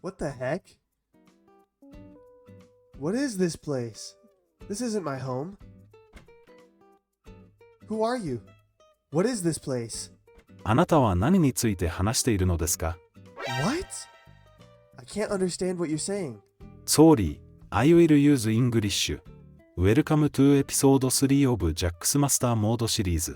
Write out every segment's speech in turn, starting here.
What the heck? What is this place? This isn't my home. Who are you? What is this place? あなたは何について話しているのですか？ What? I can't understand what you're saying. Sorry, I will use English. Welcome to episode 3 of Jack's Master Mode series.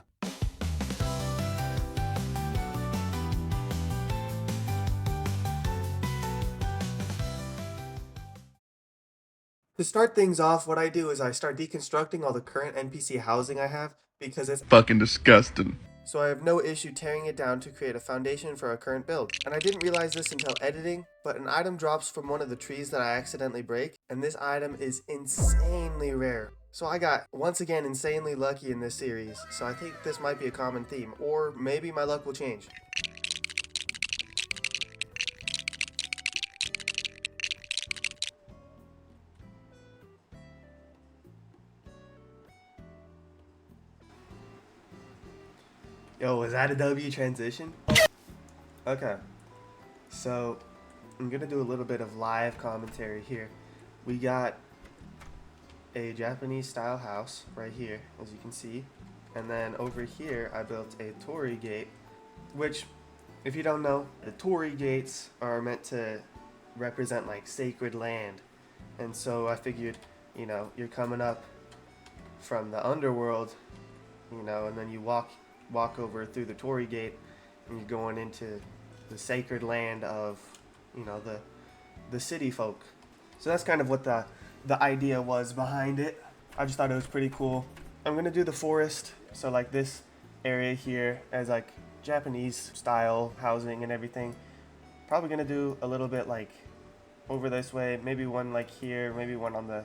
To start things off, what I do is I start deconstructing all the current NPC housing I have because it's fucking disgusting. so I have no issue tearing it down to create a foundation for our current build. And I didn't realize this until editing, but an item drops from one of the trees that I accidentally break, and this item is insanely rare. So I got, once again, insanely lucky in this series, so I think this might be a common theme, or maybe my luck will change. Yo, was that a W transition? Okay, so I'm gonna do a little bit of live commentary here. We got a Japanese style house right here, as you can see, and then over here I built a torii gate, which, if you don't know, the torii gates are meant to represent like sacred land, and so I figured, you know, you're coming up from the underworld, you know, and then you walk over through the torii gate and you're going into the sacred land of, you know, the city folk. So that's kind of what the idea was behind it. I just thought it was pretty cool. I'm gonna do the forest, so like this area here as like Japanese style housing and everything. Probably gonna do a little bit like over this way, maybe one like here, maybe one on the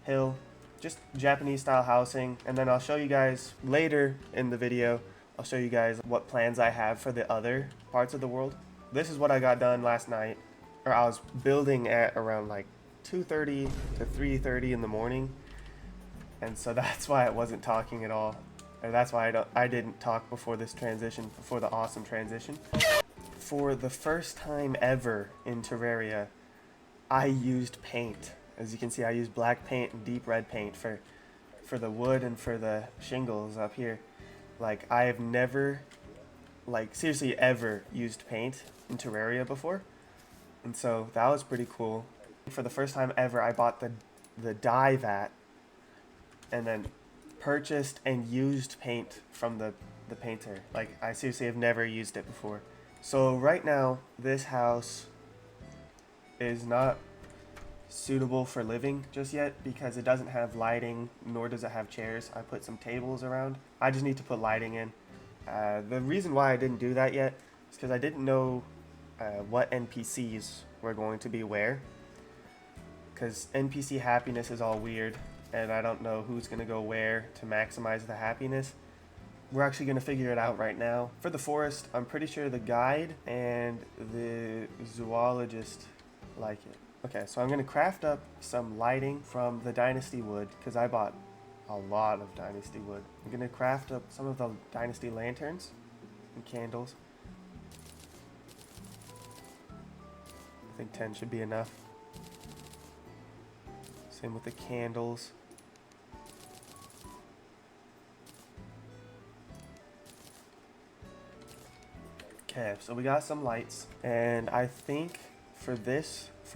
hill, just Japanese style housing. And then I'll show you guys later in the video, I'll show you guys what plans I have for the other parts of the world. This is what I got done last night, or I was building at around like 2:30 to 3:30 in the morning, and so that's why I wasn't talking at all, or that's why I didn't talk before this transition, before the awesome transition. For the first time ever in Terraria, I used paint. As you can see, I used black paint and deep red paint for the wood and for the shingles up here. Like, I have never, like, seriously ever used paint in Terraria before, and so that was pretty cool. For the first time ever, I bought the dye vat and then purchased and used paint from the painter. Like, I seriously have never used it before. So right now, this house is not suitable for living just yet because it doesn't have lighting, nor does it have chairs. I put some tables around. I just need to put lighting in. The reason why I didn't do that yet is because I didn't know what NPCs were going to be where, because NPC happiness is all weird and I don't know who's going to go where to maximize the happiness. We're actually going to figure it out right now. For the forest, I'm pretty sure the guide and the zoologist like it. Okay, so I'm going to craft up some lighting from the Dynasty wood, because I bought a lot of Dynasty wood. I'm going to craft up some of the Dynasty lanterns and candles. I think 10 should be enough. Same with the candles. Okay, so we got some lights, and I think for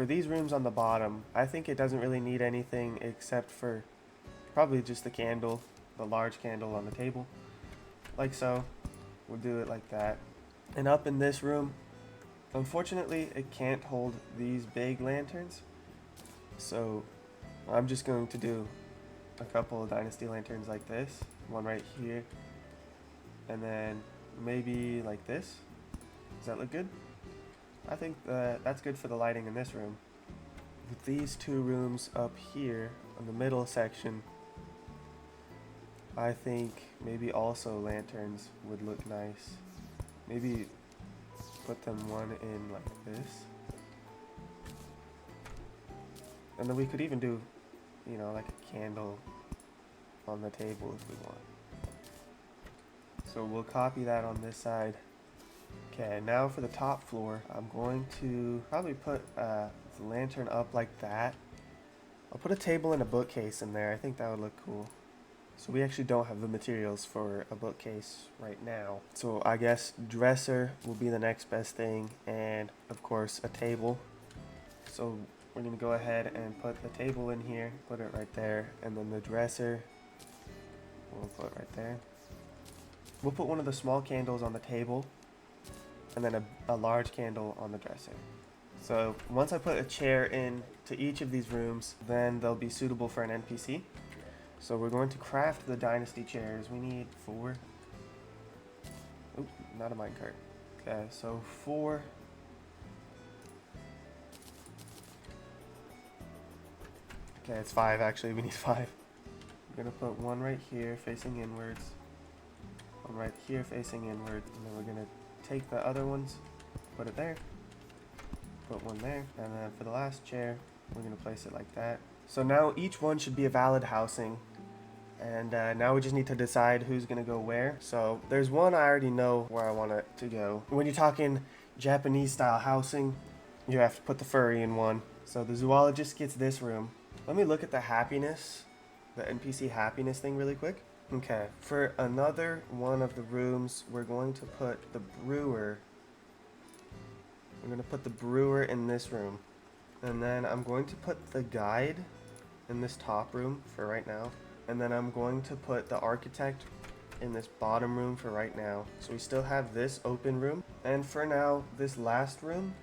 these rooms on the bottom, I think it doesn't really need anything except for probably just the candle, the large candle on the table, like so. We'll do it like that. And up in this room, unfortunately, it can't hold these big lanterns, so I'm just going to do a couple of Dynasty lanterns like this, one right here, and then maybe like this. Does that look good? I think that's good for the lighting in this room. With these two rooms up here in the middle section, I think maybe also lanterns would look nice. Maybe put them one in like this. And then we could even do, you know, like a candle on the table if we want. So we'll copy that on this side. Okay, now for the top floor, I'm going to probably put the lantern up like that. I'll put a table and a bookcase in there. I think that would look cool. So we actually don't have the materials for a bookcase right now. So I guess dresser will be the next best thing, and of course a table. So we're gonna go ahead and put the table in here, put it right there, and then the dresser, we'll put it right there. We'll put one of the small candles on the table, and then a large candle on the dresser. So once I put a chair in to each of these rooms, then they'll be suitable for an NPC. So we're going to craft the dynasty chairs. We need 4. Oop, not a minecart. Okay, so 4. Okay, it's 5 actually. We need 5. We're gonna put one right here facing inwards, one right here facing inwards, and then we're gonna take the other ones, put it there, put one there, and then for the last chair, we're gonna place it like that. So now each one should be a valid housing, and now we just need to decide who's gonna go where. So there's one I already know where I want it to go. When you're talking Japanese style housing, you have to put the furry in one. So the zoologist gets this room. Let me look at the happiness, the NPC happiness thing really quick. Okay, for another one of the rooms, we're going to put the brewer. We're going to put the brewer in this room. And then I'm going to put the guide in this top room for right now. And then I'm going to put the architect in this bottom room for right now. So we still have this open room. And for now, this last room,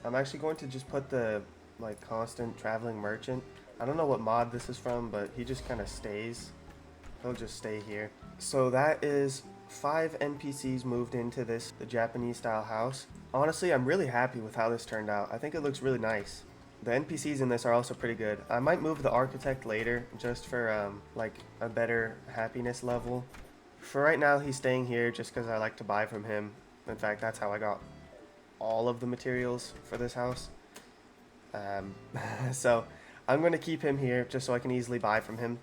I'm actually going to just put the like constant traveling merchant. I don't know what mod this is from, but he just kind of stays. He'll just stay here. So that is 5 NPCs moved into this, the Japanese style house. Honestly, I'm really happy with how this turned out. I think it looks really nice. The NPCs in this are also pretty good. I might move the architect later just for like a better happiness level. For right now, he's staying here just because I like to buy from him. In fact, that's how I got all of the materials for this house. So I'm going to keep him here just so I can easily buy from him.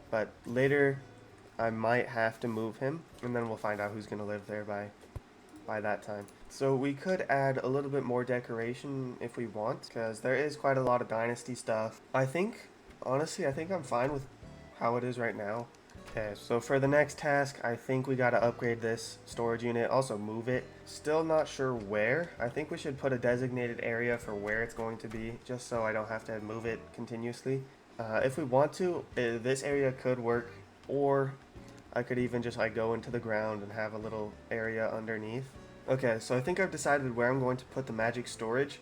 But later, I might have to move him, and then we'll find out who's going to live there by that time. So we could add a little bit more decoration if we want, because there is quite a lot of dynasty stuff. Honestly, I think I'm fine with how it is right now. Okay, so for the next task, I think we got to upgrade this storage unit, also move it. Still not sure where. I think we should put a designated area for where it's going to be, just so I don't have to move it continuously. If we want to, this area could work, or I could even just like go into the ground and have a little area underneath. Okay, so I think I've decided where I'm going to put the magic storage.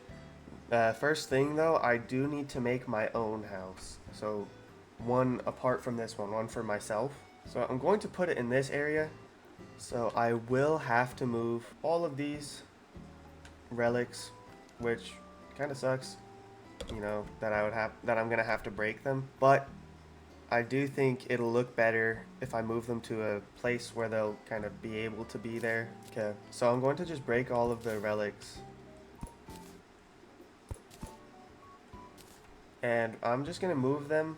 First thing though, I do need to make my own house. So one apart from this one for myself. So I'm going to put it in this area. So I will have to move all of these relics, which kind of sucks, you know, that I'm gonna have to break them. But I do think it'll look better if I move them to a place where they'll kind of be able to be there. Okay, so I'm going to just break all of the relics. And I'm just gonna move them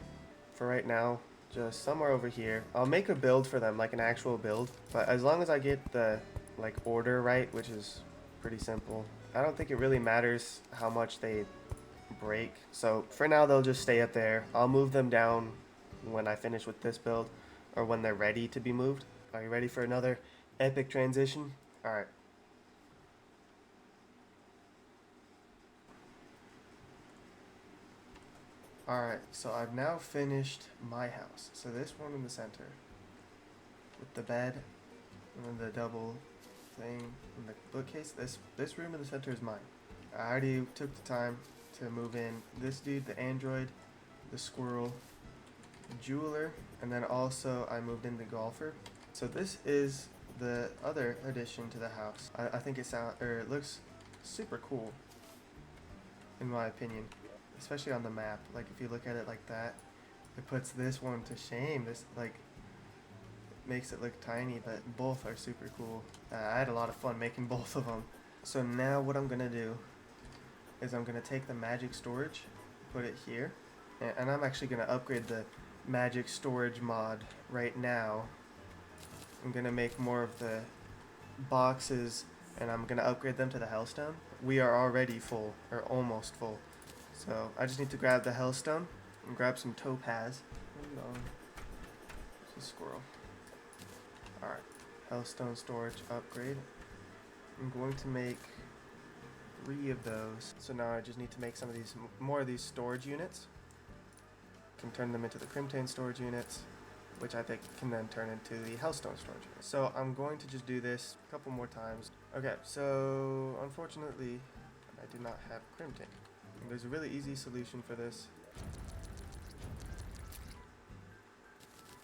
for right now, just somewhere over here. I'll make a build for them, like an actual build. But as long as I get the like order right, which is pretty simple, I don't think it really matters how much they break. So for now, they'll just stay up there. I'll move them down when I finish with this build, or when they're ready to be moved. Are you ready for another epic transition? Alright. Alright, so I've now finished my house. So this one in the center, with the bed, and then the double thing, and the bookcase. This room in the center is mine. I already took the time to move in this dude, the android, the squirrel, jeweler, and then also I moved in the golfer. So this is the other addition to the house. I think it looks super cool, in my opinion, especially on the map. Like if you look at it like that, it puts this one to shame. This like makes it look tiny, but both are super cool. I had a lot of fun making both of them. So now what I'm gonna do is I'm gonna take the magic storage, put it here, and I'm actually gonna upgrade the magic storage mod right now. I'm gonna make more of the boxes and I'm gonna upgrade them to the Hellstone. We are already full, or almost full. So I just need to grab the Hellstone and grab some Topaz. Hold on. It's a squirrel. Alright. Hellstone storage upgrade. I'm going to make 3 of those. So now I just need to make some of these, more of these storage units. Can turn them into the Crimtane storage units, which I think can then turn into the Hellstone storage units. So I'm going to just do this a couple more times. Okay, so unfortunately, I did not have Crimtane. There's a really easy solution for this.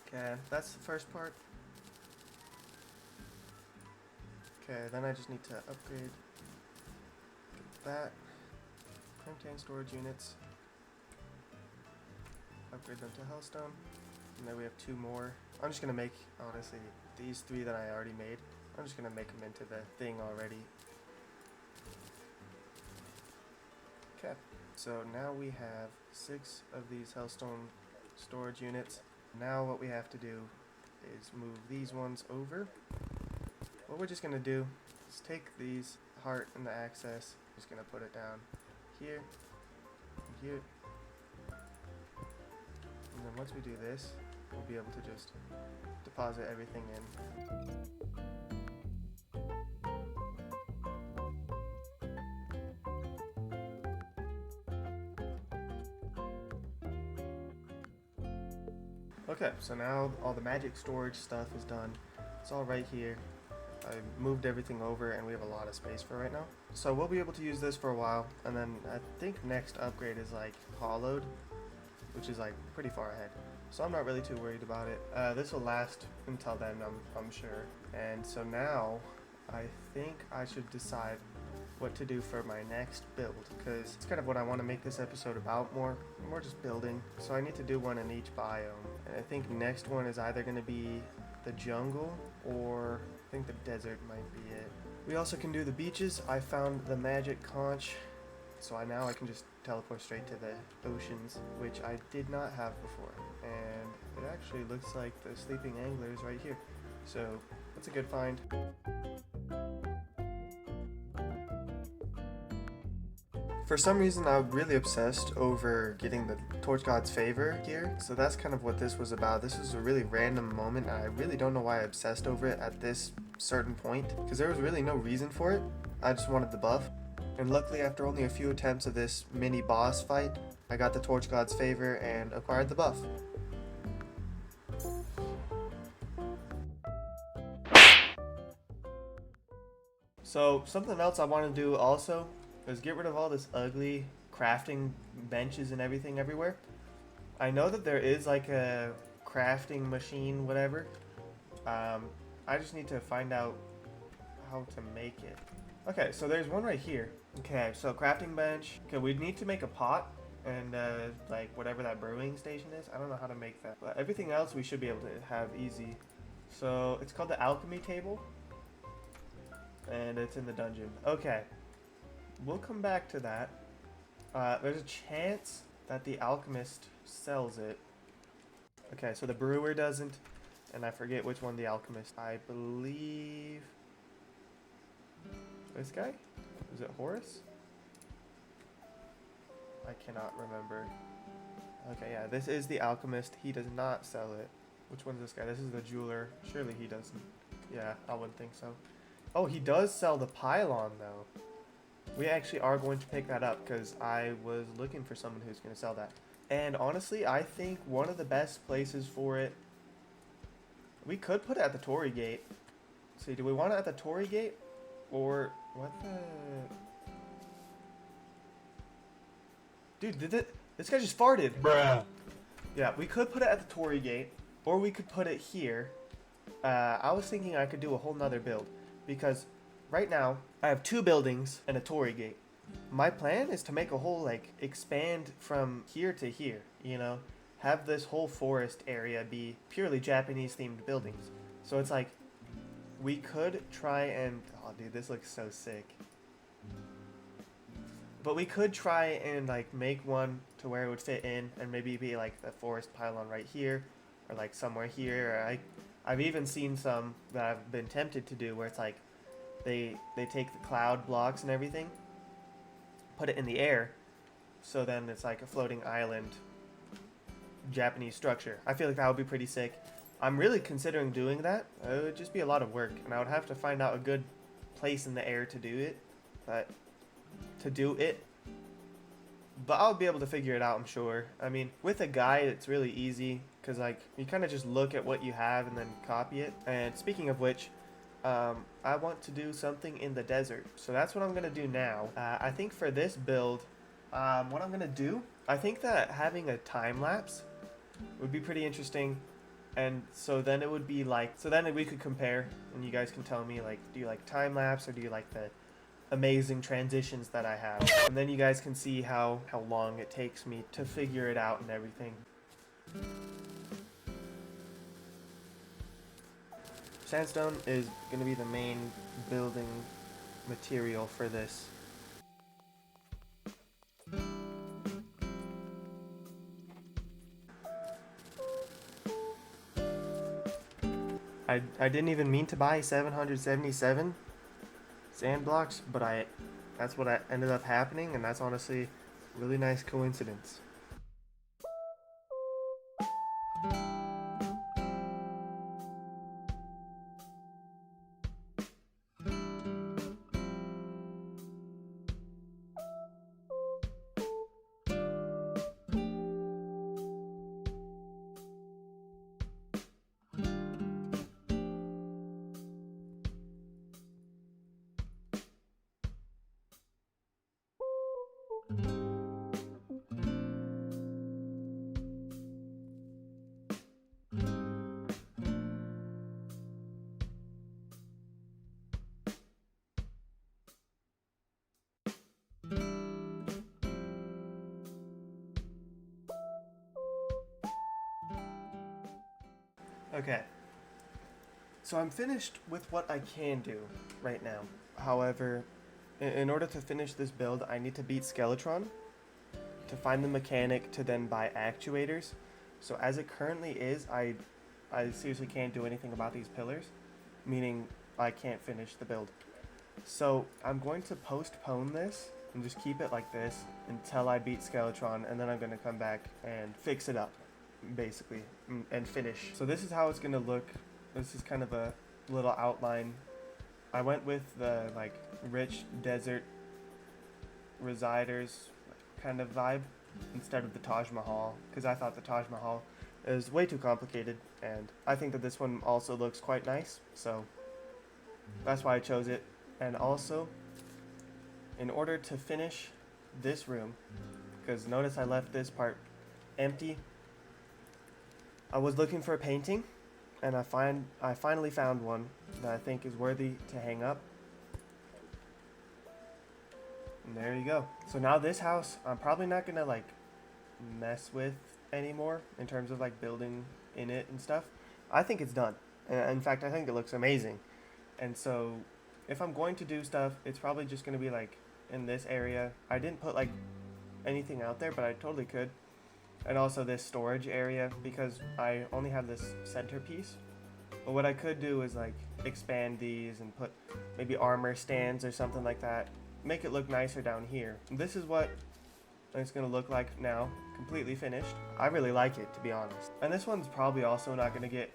Okay, that's the first part. Okay, then I just need to upgrade that. Crimtane storage units. Upgrade them to Hellstone. And then we have 2 more. I'm just going to make, honestly, these 3 that I already made. I'm just going to make them into the thing already. Okay, so now we have 6 of these Hellstone storage units. Now what we have to do is move these ones over. What we're just going to do is take these heart and the access. Just going to put it down here, and here. And then once we do this, we'll be able to just deposit everything in. Okay, so now all the magic storage stuff is done. It's all right here. I moved everything over and we have a lot of space for right now. So we'll be able to use this for a while, and then I think next upgrade is like hollowed, which is like pretty far ahead. So I'm not really too worried about it. This will last until then, I'm sure. And so now I think I should decide what to do for my next build, because it's kind of what I want to make this episode about more just building. So I need to do one in each biome, and I think next one is either going to be the jungle, or I think the desert might be it. We also can do the beaches. I found the magic conch, so now I can just teleport straight to the oceans, which I did not have before. And it actually looks like the sleeping angler is right here, so that's a good find. For some reason, I'm really obsessed over getting the Torch God's favor here, so that's kind of what this was about. This was a really random moment, and I really don't know why I obsessed over it at this certain point, because there was really no reason for it. I just wanted the buff. And luckily, after only a few attempts of this mini boss fight, I got the Torch God's favor and acquired the buff. So something else I want to do also is get rid of all this ugly crafting benches and everything everywhere. I know that there is like a crafting machine, whatever. I just need to find out how to make it. Okay, so there's one right here. Okay, so crafting bench. Okay, we need to make a pot and like whatever that brewing station is. I don't know how to make that, but everything else we should be able to have easy. So it's called the alchemy table, and it's in the dungeon. Okay, we'll come back to that. There's a chance that the alchemist sells it. Okay, so the brewer doesn't, and I forget which one the alchemist. I believe this guy? Is it Horus? I cannot remember. Okay, yeah, this is the alchemist. He does not sell it. Which one's this guy? This is the jeweler. Surely he doesn't. Yeah, I wouldn't think so. Oh, he does sell the pylon, though. We actually are going to pick that up, because I was looking for someone who's going to sell that. And honestly, I think one of the best places for it, we could put it at the Torii Gate. Let's see, do we want it at the Torii Gate? Or, what the... Dude, this guy just farted. Bruh. Yeah, we could put it at the Torii Gate, or we could put it here. I was thinking I could do a whole nother build, because right now I have 2 buildings and a Torii Gate. My plan is to make a whole, like, expand from here to here, you know? Have this whole forest area be purely Japanese themed buildings. So it's like, we could try and... Oh, dude, this looks so sick. But we could try and, like, make one to where it would fit in, and maybe be, like, the forest pylon right here, or, like, somewhere here. Or I've even seen some that I've been tempted to do where it's, like, they take the cloud blocks and everything, put it in the air, so then it's like a floating island Japanese structure. I feel like that would be pretty sick. I'm really considering doing that. It would just be a lot of work, and I would have to find out a good place in the air to do it. But I'll be able to figure it out, I'm sure. I mean, with a guide, it's really easy, because like you kind of just look at what you have and then copy it. And speaking of which, I want to do something in the desert, so that's what I'm gonna do now. I think for this build, what I'm gonna do, I think that having a time lapse would be pretty interesting. And so then it would be like, so then we could compare, and you guys can tell me, like, do you like time lapse or do you like the amazing transitions that I have? And then you guys can see how long it takes me to figure it out and everything. Sandstone is going to be the main building material for this. I didn't even mean to buy 777 sand blocks, but that's what ended up happening, and that's honestly a really nice coincidence. Okay, so I'm finished with what I can do right now. However, in order to finish this build, I need to beat Skeletron to find the mechanic to then buy actuators. So as it currently is, I seriously can't do anything about these pillars, meaning I can't finish the build. So I'm going to postpone this and just keep it like this until I beat Skeletron, and then I'm going to come back and fix it up, basically, and finish. So this is how it's gonna look. This is kind of a little outline. I went with the like rich desert residers kind of vibe instead of the Taj Mahal, because I thought the Taj Mahal is way too complicated, and I think that this one also looks quite nice, so that's why I chose it. And also, in order to finish this room, because notice I left this part empty, I was looking for a painting, and I finally found one that I think is worthy to hang up. And there you go. So now this house, I'm probably not gonna like mess with anymore in terms of like building in it and stuff. I think it's done. In fact, I think it looks amazing. And so if I'm going to do stuff, it's probably just gonna be like in this area. I didn't put like anything out there, but I totally could. And also this storage area, because I only have this centerpiece. But what I could do is like expand these and put maybe armor stands or something like that. Make it look nicer down here. This is what it's gonna look like now, completely finished. I really like it, to be honest. And this one's probably also not gonna get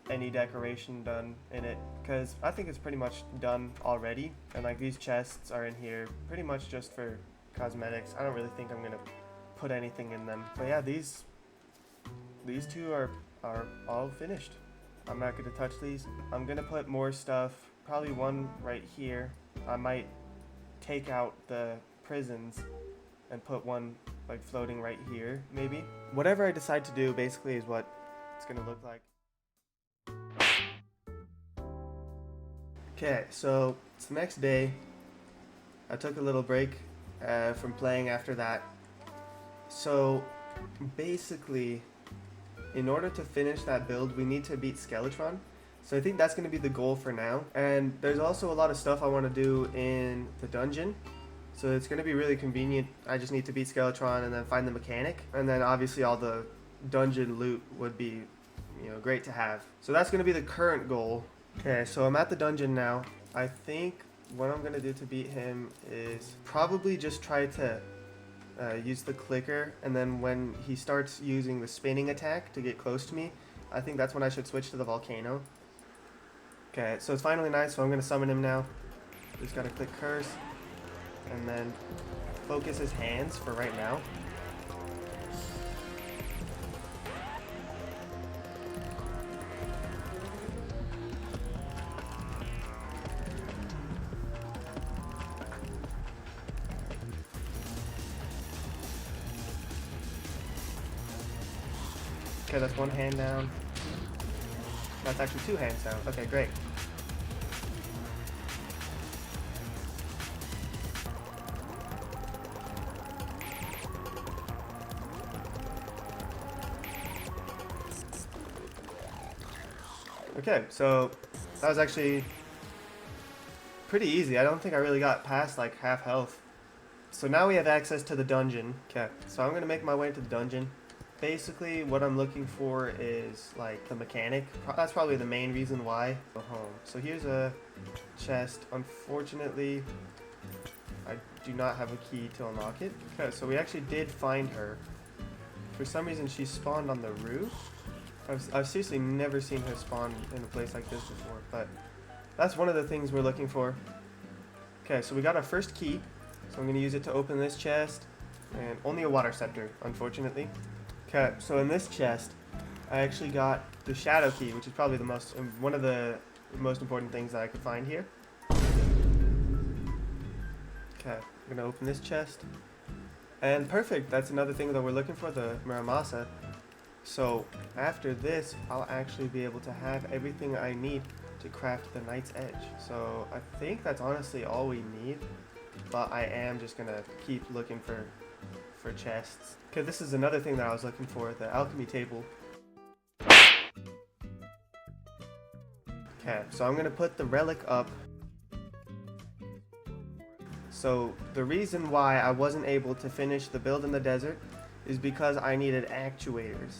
any decoration done in it, because I think it's pretty much done already. And like these chests are in here pretty much just for cosmetics. I don't really think I'm gonna put anything in them. But yeah, these two are all finished. I'm not gonna touch these. I'm gonna put more stuff, probably one right here. I might take out the prisons and put one like floating right here, maybe. Whatever I decide to do basically is what it's gonna look like. Okay, so it's the next day. I took a little break from playing after that. So basically, in order to finish that build, we need to beat Skeletron. So I think that's going to be the goal for now. And there's also a lot of stuff I want to do in the dungeon. So it's going to be really convenient. I just need to beat Skeletron and then find the mechanic. And then obviously all the dungeon loot would be, great to have. So that's going to be the current goal. Okay, so I'm at the dungeon now. I think what I'm gonna do to beat him is probably just try to use the clicker, and then when he starts using the spinning attack to get close to me, I think that's when I should switch to the volcano. Okay, so it's finally night, so I'm gonna summon him now. Just gotta click curse, and then focus his hands for right now. Okay, that's one hand down. That's actually two hands down. Okay, great. Okay, so that was actually pretty easy. I don't think I really got past like half health. So now we have access to the dungeon. Okay, so I'm gonna make my way to the dungeon. Basically, what I'm looking for is like the mechanic. That's probably the main reason why. Go home. So here's a chest. Unfortunately, I do not have a key to unlock it. Okay, so we actually did find her. For some reason, she spawned on the roof. I've seriously never seen her spawn in a place like this before, but that's one of the things we're looking for. Okay, so we got our first key. So I'm going to use it to open this chest, and only a water scepter, unfortunately. Okay, so in this chest, I actually got the shadow key, which is probably one of the most important things that I could find here. Okay, I'm going to open this chest. And perfect, that's another thing that we're looking for, the Muramasa. So after this, I'll actually be able to have everything I need to craft the Knight's Edge. So I think that's honestly all we need, but I am just going to keep looking for chests. Okay, this is another thing that I was looking for, the alchemy table. Okay, so I'm going to put the relic up. So the reason why I wasn't able to finish the build in the desert is because I needed actuators.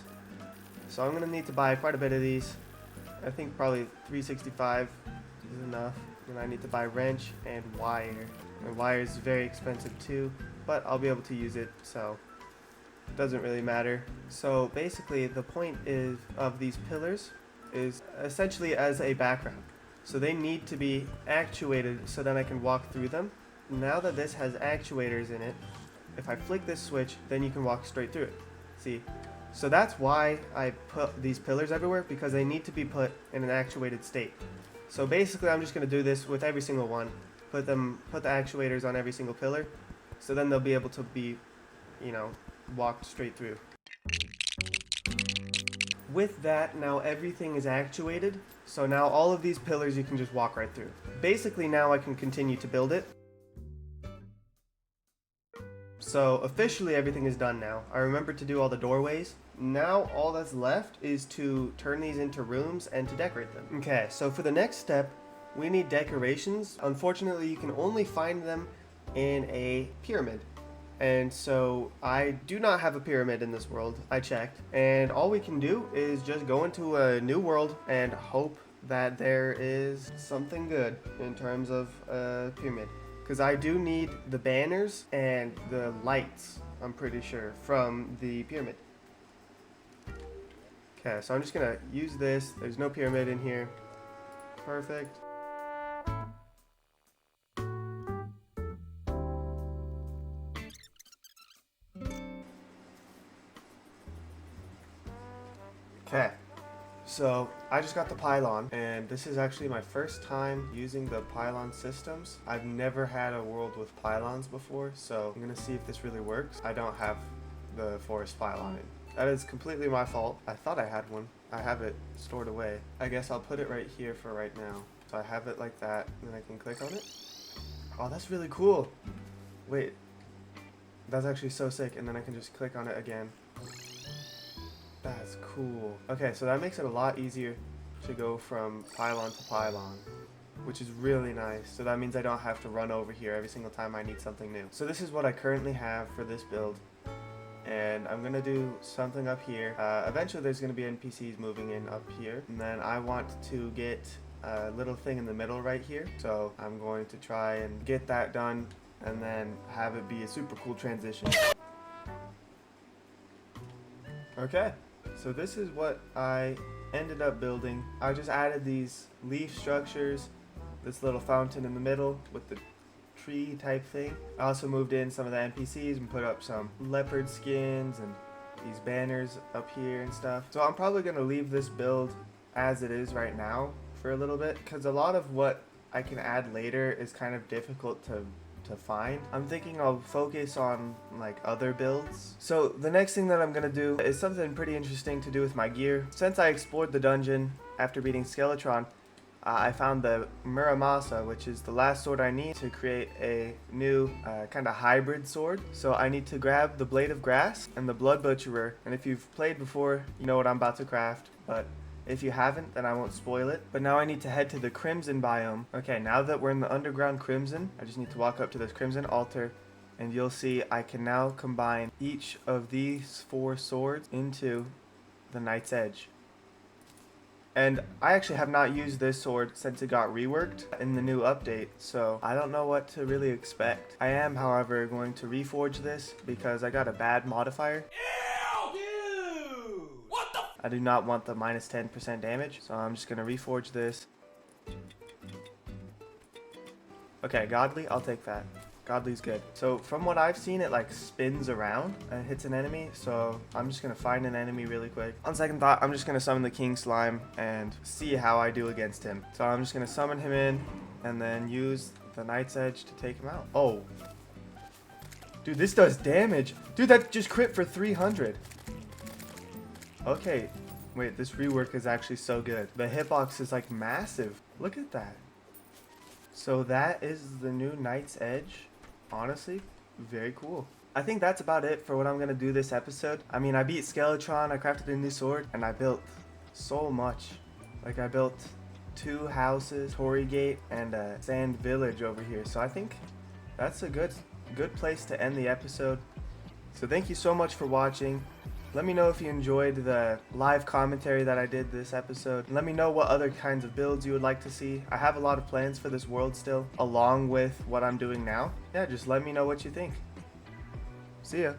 So I'm going to need to buy quite a bit of these. I think probably 365 is enough. And I need to buy wrench and wire. And wire is very expensive too, but I'll be able to use it, so it doesn't really matter. So basically the point of these pillars is essentially as a background. So they need to be actuated so that I can walk through them. Now that this has actuators in it, if I flick this switch, then you can walk straight through it. See? So that's why I put these pillars everywhere, because they need to be put in an actuated state. So basically I'm just going to do this with every single one. Put the actuators on every single pillar, so then they'll be able to be, walked straight through. With that, now everything is actuated, so now all of these pillars you can just walk right through. Basically now I can continue to build it. So officially everything is done now. I remembered to do all the doorways. Now all that's left is to turn these into rooms and to decorate them. Okay, so for the next step, we need decorations. Unfortunately, you can only find them in a pyramid. And so I do not have a pyramid in this world. I checked. And all we can do is just go into a new world and hope that there is something good in terms of a pyramid. Because I do need the banners and the lights, I'm pretty sure, from the pyramid. Okay, so I'm just gonna use this. There's no pyramid in here. Perfect. Okay, so I just got the Pylon, and this is actually my first time using the Pylon systems. I've never had a world with Pylons before, so I'm gonna see if this really works. I don't have the forest Pylon in. That is completely my fault. I thought I had one. I have it stored away. I guess I'll put it right here for right now. So I have it like that, and then I can click on it. Oh, that's really cool. Wait, that's actually so sick, and then I can just click on it again. That's cool. Okay, so that makes it a lot easier to go from pylon to pylon, which is really nice. So that means I don't have to run over here every single time I need something new. So this is what I currently have for this build. And I'm going to do something up here. Eventually there's going to be NPCs moving in up here. And then I want to get a little thing in the middle right here. So I'm going to try and get that done and then have it be a super cool transition. Okay, so this is what I ended up building. I just added these leaf structures, this little fountain in the middle with the tree type thing. I also moved in some of the NPCs and put up some leopard skins and these banners up here and stuff. So I'm probably going to leave this build as it is right now for a little bit, because a lot of what I can add later is kind of difficult to find. I'm thinking I'll focus on like other builds. So the next thing that I'm gonna do is something pretty interesting to do with my gear. Since I explored the dungeon after beating Skeletron, I found the Muramasa, which is the last sword I need to create a new kind of hybrid sword. So I need to grab the Blade of Grass and the Blood Butcherer. And if you've played before, you know what I'm about to craft, but if you haven't, then I won't spoil it. But now I need to head to the Crimson biome. Okay, now that we're in the underground Crimson, I just need to walk up to this Crimson altar, and you'll see I can now combine each of these 4 swords into the Knight's Edge. And I actually have not used this sword since it got reworked in the new update, so I don't know what to really expect. I am, however, going to reforge this because I got a bad modifier. I do not want the minus 10% damage, so I'm just going to reforge this. Okay, Godly, I'll take that. Godly's good. So from what I've seen, it like spins around and hits an enemy, so I'm just going to find an enemy really quick. On second thought, I'm just going to summon the King Slime and see how I do against him. So I'm just going to summon him in and then use the Knight's Edge to take him out. Oh. Dude, this does damage. Dude, that just crit for 300. Okay, wait, this rework is actually so good. The hitbox is like massive. Look at that. So that is the new Knight's Edge. Honestly, very cool. I think that's about it for what I'm going to do this episode. I mean, I beat Skeletron, I crafted a new sword, and I built so much. Like, I built 2 houses, Torii Gate, and a sand village over here. So I think that's a good place to end the episode. So thank you so much for watching. Let me know if you enjoyed the live commentary that I did this episode. Let me know what other kinds of builds you would like to see. I have a lot of plans for this world still, along with what I'm doing now. Yeah, just let me know what you think. See ya.